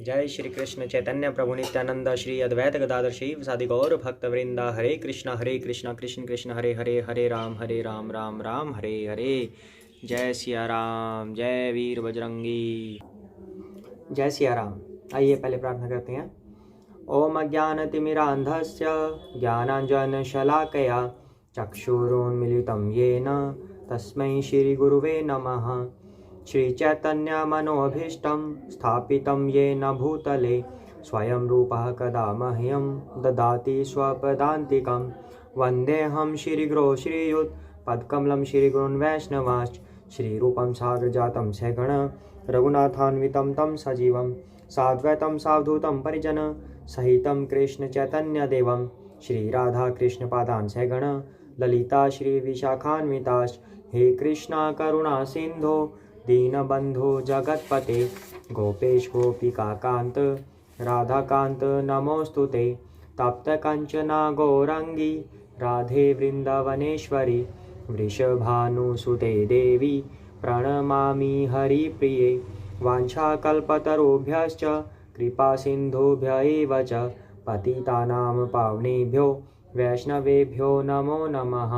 जय श्री कृष्ण चैतन्य प्रभु नित्यानंद श्री अद्वैत गदाधर शिव सादि गौर भक्त वृंदा। हरे कृष्ण कृष्ण कृष्ण हरे हरे, हरे राम राम राम हरे हरे। जय सिया राम, जय वीर बजरंगी, जय सिया राम। आइए पहले प्रार्थना करते हैं। ओम अज्ञानतिमिरान्धस्य ज्ञानाञ्जनशलाकया चक्षुरुन्मीलितं येन तस्मै श्रीगुरुवे नमः। श्रीचैतन्यमनोभीष्टं स्थापितं येन भूतले स्वयं रूपः कदा मह्यं ददाति स्वपदान्तिकं। वन्देऽहं श्रीगुरो श्रीयुतपदकमलं श्रीगुरून् वैष्णवांश्च श्रीरूपं साग्रजातं सगण रघुनाथान्वितं तं सजीवं साद्वैतं सावधूतं परिजन सहितं कृष्ण चैतन्यदेवं श्रीराधा कृष्णपादान् सगण ललिता श्रीविशाखान्विताश्च। हे कृष्णा करुणा सिन्धो दीनबन्धो जगत्पते गोपेश गोपिकान्त राधाकान्त नमोस्तुते। तप्तकञ्चना गौराङ्गी राधे वृन्दावनेश्वरी वृषभानुसुते देवी प्रणमामि हरिप्रिये। वाञ्छाकल्पतरुभ्यश्च कृपासिन्धुभ्य एव च पतितानां पावनेभ्यो वैष्णवेभ्यो नमो नमः।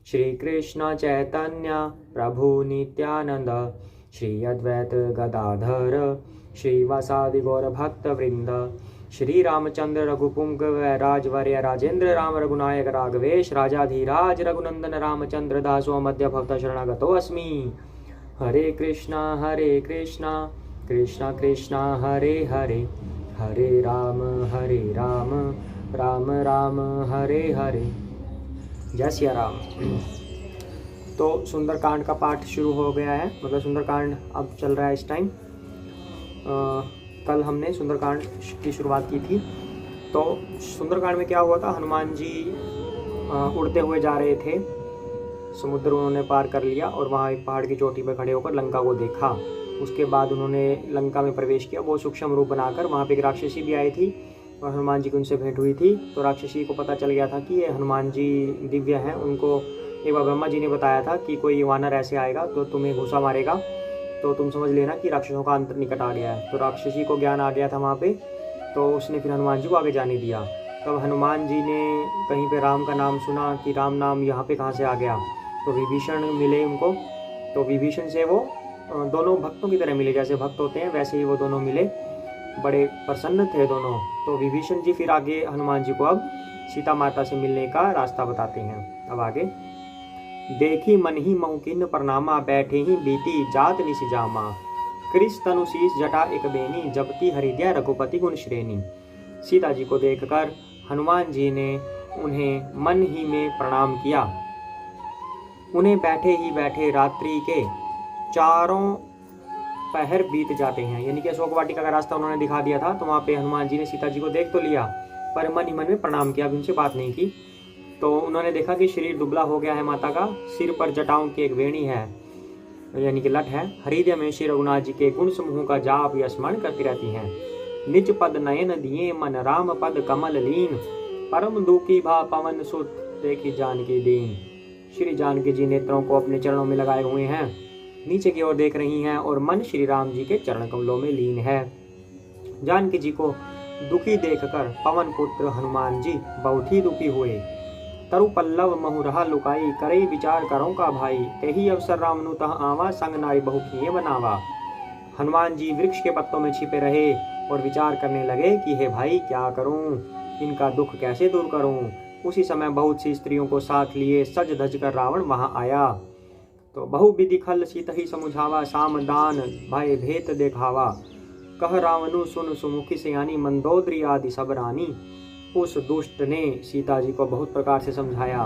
श्रीकृष्ण चैतन्य प्रभु नित्यानंद श्री अद्वैत गदाधर श्रीवासादि गौर भक्त वृंद। श्री रामचंद्र रघुपुंग राजवर्य राजेंद्र राम रघुनायक राघवेश राजाधिराज रघुनंदन रामचंद्र दासो मध्य भक्त शरणागतो अस्मि। हरे कृष्णा कृष्णा कृष्णा हरे हरे, हरे राम राम राम हरे हरे। जय सिया राम। तो सुंदरकांड का पाठ शुरू हो गया है, मतलब सुंदरकांड अब चल रहा है इस टाइम। कल हमने सुंदरकांड की शुरुआत की थी। तो सुंदरकांड में क्या हुआ था, हनुमान जी उड़ते हुए जा रहे थे, समुद्र उन्होंने पार कर लिया और वहाँ एक पहाड़ की चोटी पर खड़े होकर लंका को देखा। उसके बाद उन्होंने लंका में प्रवेश किया, वो सूक्ष्म रूप बनाकर। वहाँ पे एक राक्षसी भी आई थी और हनुमान जी की उनसे भेंट हुई थी। तो राक्षसी को पता चल गया था कि ये हनुमान जी दिव्य हैं। उनको एक बार ब्रह्मा जी ने बताया था कि कोई वानर ऐसे आएगा तो तुम्हें घुसा मारेगा, तो तुम समझ लेना कि राक्षसों का अंत निकट आ गया है। तो राक्षसी को ज्ञान आ गया था वहाँ पे, तो उसने फिर हनुमान जी को आगे जाने दिया। तब हनुमान जी ने कहीं पे राम का नाम सुना कि राम नाम यहाँ पे कहाँ से आ गया, तो विभीषण मिले उनको। तो विभीषण से वो दोनों भक्तों की तरह मिले, जैसे भक्त होते हैं वैसे ही वो दोनों मिले, बड़े प्रसन्न थे दोनों। तो विभीषण जी फिर आगे हनुमान जी को अब सीता माता से मिलने का रास्ता बताते हैं। अब आगे। देखी मन ही मौकिन प्रणामा बैठे ही बीती जात निसिजामा। कृष तनुशीष जटा एक बेनी जपती हरिद्या रघुपति गुण श्रेणी। सीता जी को देखकर हनुमान जी ने उन्हें मन ही में प्रणाम किया। उन्हें बैठे ही बैठे रात्रि के चारों पहर बीत जाते हैं, यानी कि अशोक वाटिका का रास्ता उन्होंने दिखा दिया था। तो वहाँ पे हनुमान जी ने सीता जी को देख तो लिया, पर मन ही मन में प्रणाम किया, अभी उनसे बात नहीं की। तो उन्होंने देखा कि शरीर दुबला हो गया है माता का, सिर पर जटाओं की एक वेणी है, यानी कि लट है। हृदय में श्री रघुनाथ जी के गुण समूह का जाप या स्मरण करती रहती हैं। निज पद नयन दिए मन राम पद कमल लीन। परम दुखी भा पवन सुत देखी जानकी दीन। श्री जानकी जी नेत्रों को अपने चरणों में लगाए हुए हैं, नीचे की ओर देख रही हैं और मन श्री राम जी के चरण कमलों में लीन है। जानकी जी को दुखी देखकर पवन पुत्र हनुमान जी बहुत ही दुखी हुए। तरु पल्लव महु रहा लुकाई करई विचार करो का भाई। तेही अवसर रामनु तह आवा संग नारी बहु किए बनावा। हनुमान जी वृक्ष के पत्तों में छिपे रहे और विचार करने लगे कि हे भाई क्या करूं, इनका दुख कैसे दूर करूं। उसी समय बहुत सी स्त्रियों को साथ लिए सज धज कर रावण वहां आया। तो बहु विधि खल सीत ही समुझावा साम दान भय भेद देखावा। कह रावणु सुन सुमुखी सयानी मंदोदरी आदि सब रानी। उस दुष्ट ने सीता जी को बहुत प्रकार से समझाया,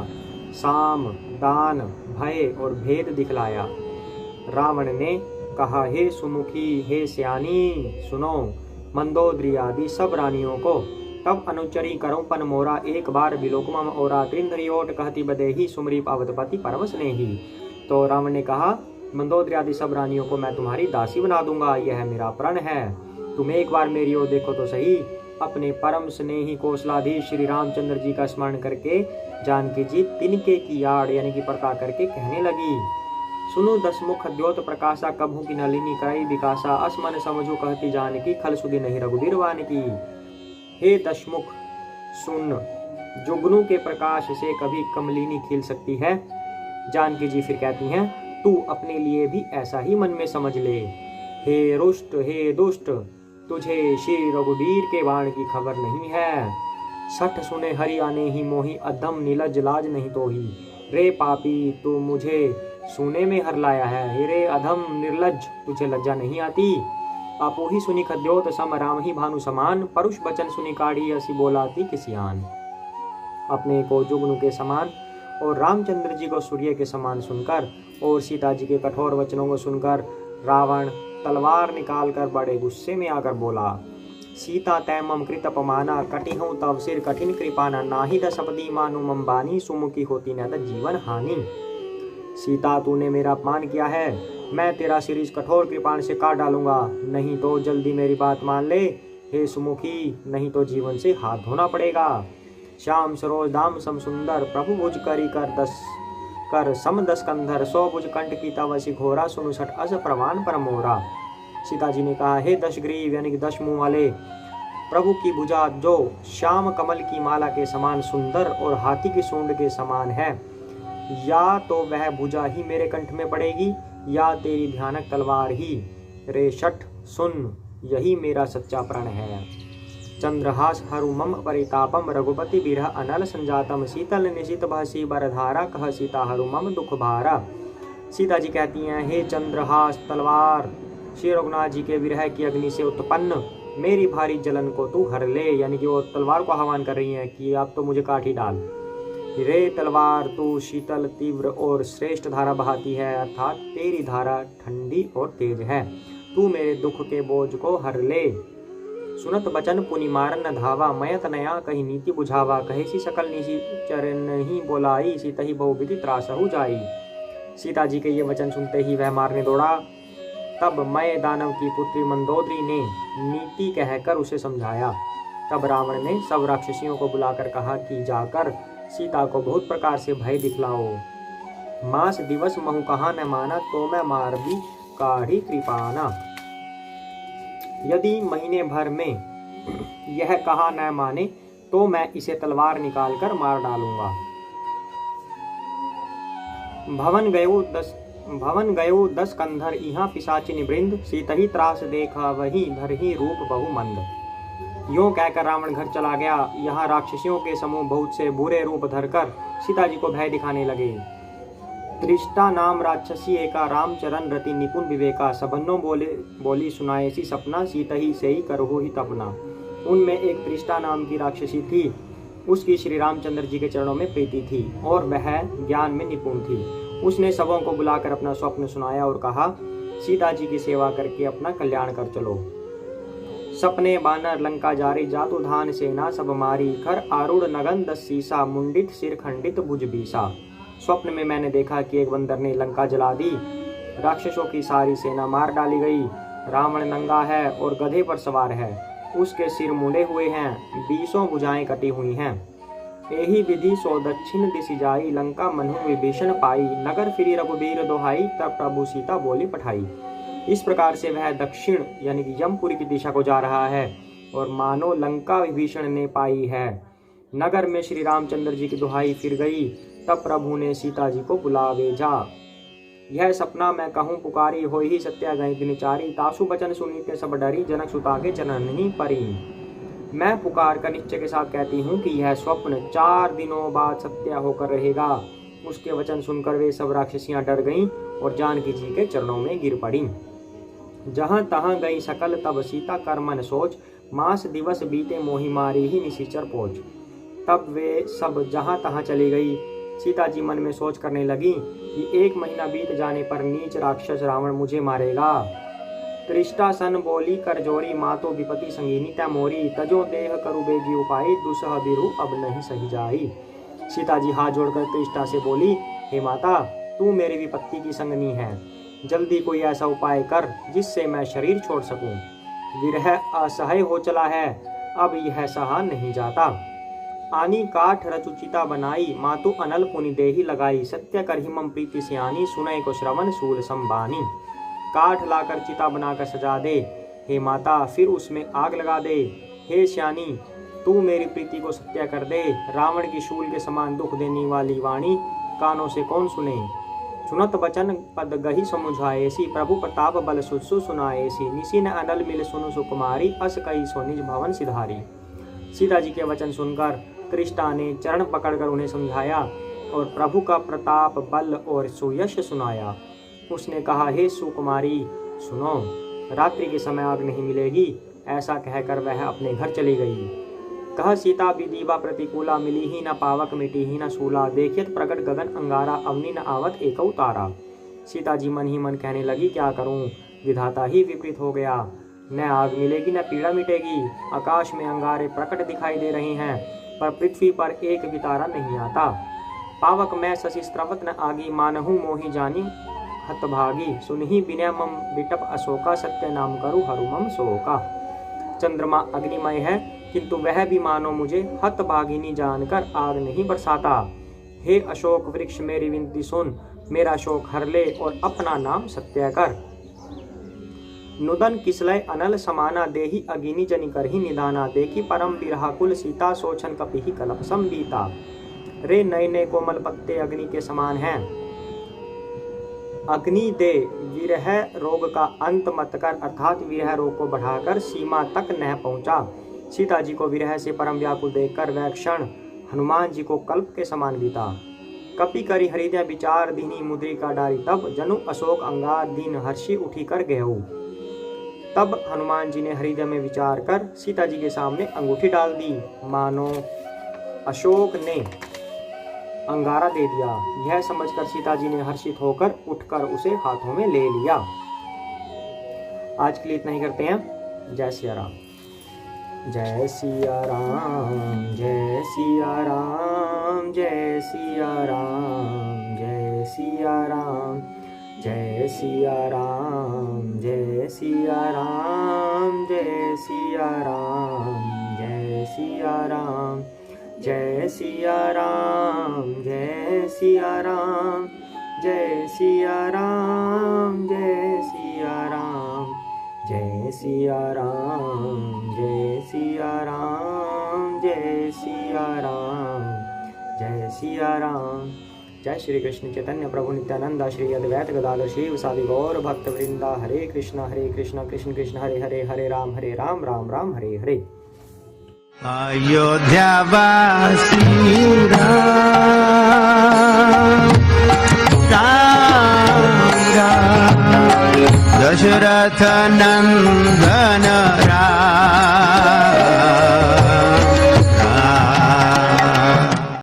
साम दान भय और भेद दिखलाया। रावण ने कहा, हे सुमुखी हे सयानी सुनो मंदोदरी आदि सब रानियों को। तब अनुचरी करो पन मोरा एक बार बिलोकमम और त्रिंद्रियोट कहती बदेही सुमरी अवतपति परम स्नेही। तो रावण ने कहा, मंदोदरी आदि सब रानियों को मैं तुम्हारी दासी बना दूंगा, यह मेरा प्रण है। तुम एक बार मेरी ओर देखो तो सही। अपने परम स्नेही कौशलाधीश श्री रामचंद्र जी का स्मरण करके जानकी जी तिनके की आड़ यानी कि पर्दा करके कहने लगी, सुनु दसमुख द्योत प्रकाशा, कभू की नलिनी कराई विकासा, असमन समझो कहती जानकी, खल सुधि नहीं रघुबीर वानकी। हे दशमुख सुन, जुगनू के प्रकाश से कभी कमलिनी खिल सकती है। जानकी जी फिर कहती हैं, तू अपने लिए भी ऐसा ही मन में समझ ले। हे रुष्ट हे दुष्ट, तुझे श्री रघुबीर के बाण की खबर नहीं है। सठ सुने हरि आने ही मोही, अधम नीलज लाज नहीं तो ही। रे पापी, तू मुझे सुने में हर लाया है। रे अधम निर्लज, तुझे लज्जा नहीं आती। आपो ही सुनी खद्योत सम, राम ही भानु समान। परुष बचन सुनी काढ़ी, ऐसी बोलाती किसियान। अपने को जुगनू के समान और रामचंद्र जी को सूर्य के समान सुनकर और सीता जी के कठोर वचनों को सुनकर रावण तलवार निकालकर बड़े गुस्से में आकर बोला, सीता तैमम कृत अपमाना, कटिहूँ तव सिर कठिन कृपाना। नाही दसपदी मानु मम बानी, सुमुखी होती न जीवन हानि। सीता, तूने मेरा अपमान किया है, मैं तेरा सिर इस कठोर कृपाण से काट डालूंगा। नहीं तो जल्दी मेरी बात मान ले हे सुमुखी, नहीं तो जीवन से हाथ धोना पड़ेगा। श्याम सरोज दाम सम सुंदर, प्रभु भुज करी कर सम दस कंधर। 100 भुज कंठ की तव असी घोरा, सुनु सठ अस प्रवान परमोरा। सीता जी ने कहा, हे दशग्रीव यानी कि 10 मुंह वाले, प्रभु की भुजा जो श्याम कमल की माला के समान सुंदर और हाथी की सूंड के समान है, या तो वह भुजा ही मेरे कंठ में पड़ेगी या तेरी भयानक तलवार ही। रे शठ सुन, यही मेरा सच्चा प्रण है। चंद्रहास हरुमम परितापम, रघुपति बिरह अनल संजातम। शीतल निशित भासी बरधारा, कह सीता हरुमम दुख भारा। सीता जी कहती हैं, हे चंद्रहास तलवार, श्री रघुनाथ जी के विरह की अग्नि से उत्पन्न मेरी भारी जलन को तू हर ले। यानी कि वो तलवार को आह्वान कर रही है कि अब तो मुझे काट ही डाल। रे तलवार, तू शीतल तीव्र और श्रेष्ठ धारा बहाती है, अर्थात तेरी धारा ठंडी और तेज है। तू मेरे दुख के बोझ को हर ले। सुनत बचन पुनि मारन न धावा, मयत नया कही नीति बुझावा। कहे सी सकल निशी चरण ही बोलाई, सीता ही बहुविधि त्रासहु जाई। सीता जी के ये वचन सुनते ही वह मारने दौड़ा। तब मय दानव की पुत्री मंदोदरी ने नीति कहकर उसे समझाया। तब रावण ने सब राक्षसियों को बुलाकर कहा कि जाकर सीता को बहुत प्रकार से भय दिखलाओ। मास दिवस महु कहा न माना, तो मैं मार भी काढ़ी कृपाना। यदि महीने भर में यह कहा न माने तो मैं इसे तलवार निकालकर मार डालूंगा। भवन गयो 10 कंधर, यहाँ पिशाचिनी वृंद। सीतही त्रास देखा वही, धरही रूप बहु मंद। यूं कहकर रावण घर चला गया। यहाँ राक्षसियों के समूह बहुत से बुरे रूप धरकर सीता जी को भय दिखाने लगे। त्रिष्टा नाम राक्षसी एका, रामचरण रति निपुण विवेका। सबन्नो बोली सुनाए सी सपना, सीतही से ही करहु ही तपना। उनमें एक त्रिष्टा नाम की राक्षसी थी। उसकी श्री रामचंद्र जी के चरणों में प्रीति थी और वह ज्ञान में निपुण थी। उसने सबों को बुलाकर अपना स्वप्न सुनाया और कहा, सीता जी की सेवा करके अपना कल्याण कर चलो। सपने बानर लंका जारी, जातु धान सेना सब मारी। खर आरूढ़ नगन 10 सीसा, मुंडित सिर खंडित भुज बीसा। स्वप्न में मैंने देखा कि एक बंदर ने लंका जला दी, राक्षसों की सारी सेना मार डाली गई। रावण नंगा है और गधे पर सवार है, उसके सिर मुंडे हुए हैं, 20 भुजाएं कटी हुई हैं। यही विधि सो दक्षिण दिशि जाई, लंका मनु विभीषण पाई। नगर फिरी रघुबीर दोहाई, तब प्रभु सीता बोली पठाई। इस प्रकार से वह दक्षिण यानी कि यमपुरी की दिशा को जा रहा है और मानो लंका विभीषण ने पाई है। नगर में श्री रामचंद्र जी की दुहाई फिर गई। तब प्रभु ने सीता जी को बुलावे जा। यह सपना मैं कहूँ पुकारी, हो ही सत्या गई दिनचारी। तासु बचन सुनीते सब डरी, जनक सुता के जनन नहीं परी। मैं पुकार कर निश्चय के साथ कहती हूँ कि यह स्वप्न 4 दिनों बाद सत्य होकर रहेगा। उसके वचन सुनकर वे सब राक्षसियां डर गईं और जानकी जी के चरणों में गिर पड़ी। जहाँ तहाँ गई सकल तब सीता कर मन सोच, मास दिवस बीते मोहि मारी ही निशिचर पहुँच। तब वे सब जहाँ तहाँ चली गई। सीता जी मन में सोच करने लगी कि 1 महीना बीत जाने पर नीच राक्षस रावण मुझे मारेगा। त्रिष्टा सन बोली कर जोरी, मातो विपति संगीनी तै मोरी। तजो देह करु बेगी उपाय, दुसह बिरु अब नहीं सही जाई। सीता जी हाथ जोड़कर त्रिष्टा से बोली, हे माता, तू मेरी विपत्ति की संगनी है, जल्दी कोई ऐसा उपाय कर जिससे मैं शरीर छोड़ सकूं। विरह असह्य हो चला है, अब यह सहा नहीं जाता। आनी काठ रचुचिता बनाई, मातु अनल पुनि देही लगाई, सत्य कर हिमम प्रीति सियानी, सुनय को श्रवण सूल संबानी। काठ लाकर चिता बनाकर सजा दे, हे माता फिर उसमें आग लगा दे। हे श्यानी तू मेरी प्रीति को सत्य कर दे, रावण की शूल के समान दुख देने वाली वाणी कानों से कौन सुने। सुनत बचन पद गही समुझाएसी, प्रभु प्रताप बल सुसु सुनाएसी, निसी न अनल मिल सुनु सुकुमारी, अस कई सो निज भवन सिधारी। सीता जी के वचन सुनकर कृष्णा ने चरण पकड़कर उन्हें समझाया और प्रभु का प्रताप बल और सुयश सुनाया। उसने कहा, हे सुकुमारी सुनो, रात्रि के समय आग नहीं मिलेगी। ऐसा कहकर वह अपने घर चली गई। कह सीता विदीवा प्रतिकूला, मिली ही न पावक मिटी ही न सूला, देखियत प्रकट गगन अंगारा, अवनि न आवत एकौ तारा। सीता जी मन ही मन कहने लगी, क्या करूं, विधाता ही विपरीत हो गया। न आग मिलेगी न पीड़ा मिटेगी। आकाश में अंगारे प्रकट दिखाई दे रहे हैं, पर पृथ्वी पर एक भी तारा नहीं आता। पावक मैं शशि स्त्रवत न आगी, मानहु मोहि जानी हतभागी, सुनहि विनय मम बिटप अशोका, सत्य नाम करु हरु मम शोका। चंद्रमा अग्निमय है, किंतु वह भी मानो मुझे हतभागिनी जानकर आग नहीं बरसाता। हे अशोक वृक्ष मेरी विनती सुन, मेरा शोक हर ले और अपना नाम सत्य कर। नुदन किसलय अनल समाना, देही अगिनी जनि करहि निदाना, देखी परम बिरहा कुल सीता, सोचन कपिहि कलप संबीता। रे नए नए कोमल पत्ते अग्नि के समान हैं, अग्नि दे विरह रोग का अंत मत कर, अर्थात विरह रोग को बढ़ाकर सीमा तक न पहुंचा। सीता जी को विरह से परम व्याकुल देखकर वह क्षण हनुमान जी को कल्प के समान बीता। कपि करी हृदय विचार, दीनी मुद्रिका डारी, तब जनु अशोक अंगार, दीन हर्षि उठी कर गेहू। तब हनुमान जी ने हृदय में विचार कर सीता जी के सामने अंगूठी डाल दी, मानो अशोक ने अंगारा दे दिया। यह समझकर सीता जी ने हर्षित होकर उठकर उसे हाथों में ले लिया। आज के लिए इतना ही करते हैं। जय सिया राम। जय सिया राम, जय सिया राम, जय सिया राम, जय सिया राम, जय सिया राम, जय सिया राम, जय सिया राम, जय सिया राम, जय सिया राम, जय सिया राम, जय सिया राम, जय सिया राम, जय सिया राम, जय सिया राम, जय सिया राम, जय सिया राम। जय श्री कृष्ण चैतन्य प्रभु नित्यानंद, श्री अद्वैत गदाधर शिवसादि गौर भक्त वृंदा। हरे कृष्ण कृष्ण कृष्ण हरे हरे, हरे राम राम राम हरे हरे। अयोध्यावासी राम, दशरथ नंदन